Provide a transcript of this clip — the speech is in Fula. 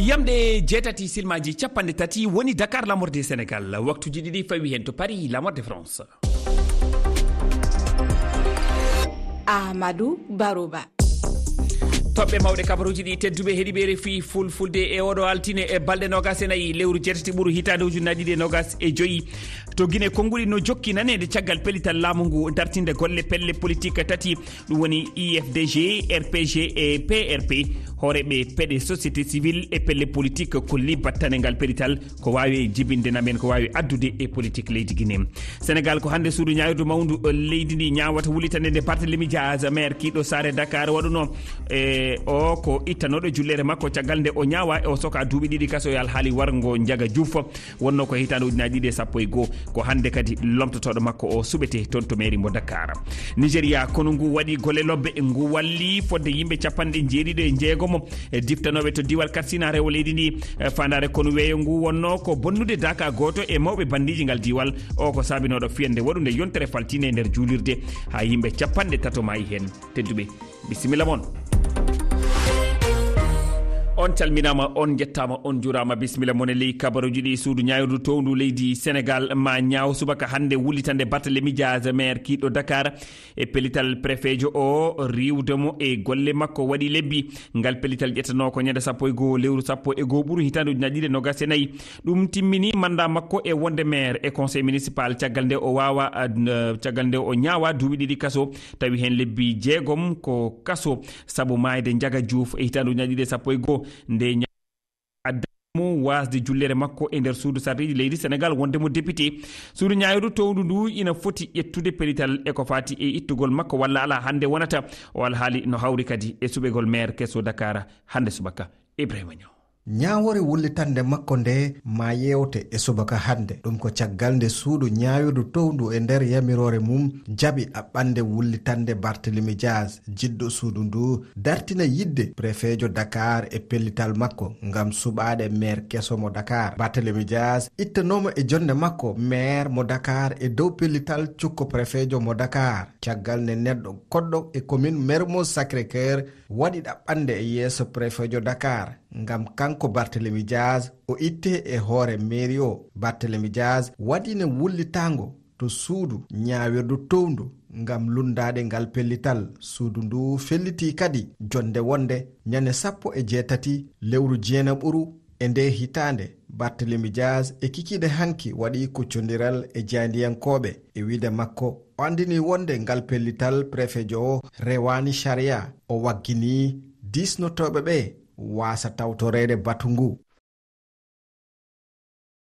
yamde jeetati silmaji capanɗe tati woni Dakar lamorde Sénégal waktuji ɗiɗi fawi hen to Paris lamorde France. Amadou Barouba. toɓɓe mawɗe kabaruji ɗi tedduɓe heeɗiɓe refi fulfulde e oɗo altine e balɗe nogas e nayyi lewru jeetati ɓuuru hitande ujunnaje ɗiɗi e nogas e joyyi to guine konnguli no jokki nanede caggal pellital laamu ngu dartinde golle pelle politique tati ɗum woni IFDG RPG e PRP hooreɓe peɗe société civile e pelle politique kolli battane ngal pellital ko wawi jibinde namen ko wawi addude e politique leydi Guinée. Sénégal ko hande suudu ñaawirdu mawdu leydi ndi ñawata wulitande nde Barthélémy Dias maire kiɗo Saare Dakar waɗuno o ko ittanoɗo jullere makko caggal nde o ñaawa e o soka duuɓi ɗiɗi kaso e alhaali wargo Ndiaga Diouf wonno ko hitande ujunaje ɗiɗi e sappo e goho ko hande kadi lomtotoɗo makko o suɓete toon to mairie mo Dakar. Nigéria kono ngu waɗi golle lobbe ngu walli fodde yimɓe capanɗe jeeɗiɗo e jeegomo e diftanoɓe to diwal Katsina rewo leydi ndi fandare kono weeyo ngu wonno ko bonnude daka goto e mawɓe bandiji ngal diwal o ko sabinoɗo fiyande waɗude yontere faltine e nder juulirde ha yimɓe capanɗe tato mayi hen. Tedduɓe bisimilla moon. On calminama, on jettama, on jurama, bisimilla moon e ley kabaruji ɗi suudu ñaawirdu towndu leydi Sénégal ma ñaaw subaka hande wullitande Barthélémy Dias maire kiɗɗo Dakar e pellital préfet o riwdemo e golle makko waɗi lebbi ngal pellital ƴettano ko ñande sappo e goho lewru sappo e goho ɓuuru hitande ujunaje ɗiɗi e nogas e nayyi ɗum timmini manda makko e wonde maire e conseil municipal caggal nde o wawa caggal nde o ñaawa duuɓi ɗiɗi kaso tawi hen lebbi jeegom ko kaso saabu mayde Ndiaga Diouf e hitande ujunaje ɗiɗi e sappo e goho nde addamo wasde jullere makko e nder suudu sarriji leydi Sénégal wondemo député suudu ñaawirdu towndu ndu ina foti ƴettude pellital e ko fati e ittugol makko walla ala hande wonata o alhaali no hawri kadi e suɓegol maire kesso Dakar hande subaka Ibrahima Niaw. ñaawore wullitande makko nde ma yewte e subaka hande ɗum ko caggal nde suudu ñaawirdu towndu e nder yamirore mum jaɓi aɓɓande wullitande Barthélémy Dias jiɗɗo suudu ndu dartina yidde préfet Dakar e pellital makko ngam suɓade maire keso mo Dakar. Barthélémy Dias ittanomo e jonde makko maire mo Dakar e dow pellital cukko préfet mo Dakar caggal nde neɗɗo koɗɗo e commune Mermoz Sacré-Cœur waɗi ɗaɓɓande e yeeso préfet Dakar ngam kanko Barthélémy Dias o itte e hoore mairie o. Barthélémy Dias waɗino wullitango to suudu ñaawirdu towndu ngam lundade ngal pellital. Suudu ndu felliti kadi jonde wonde ñande sappo e jeetati lewru jeenaɓuru e nde hitande. Barthélémy Dias e kikiɗe hanki waɗi kuccodiral e jandiyankoɓe e wiide makko o andini wonde ngal pellital préfet o rewani sharia o waggini disnotoɓe ɓe wasa tawtorede batu ngu.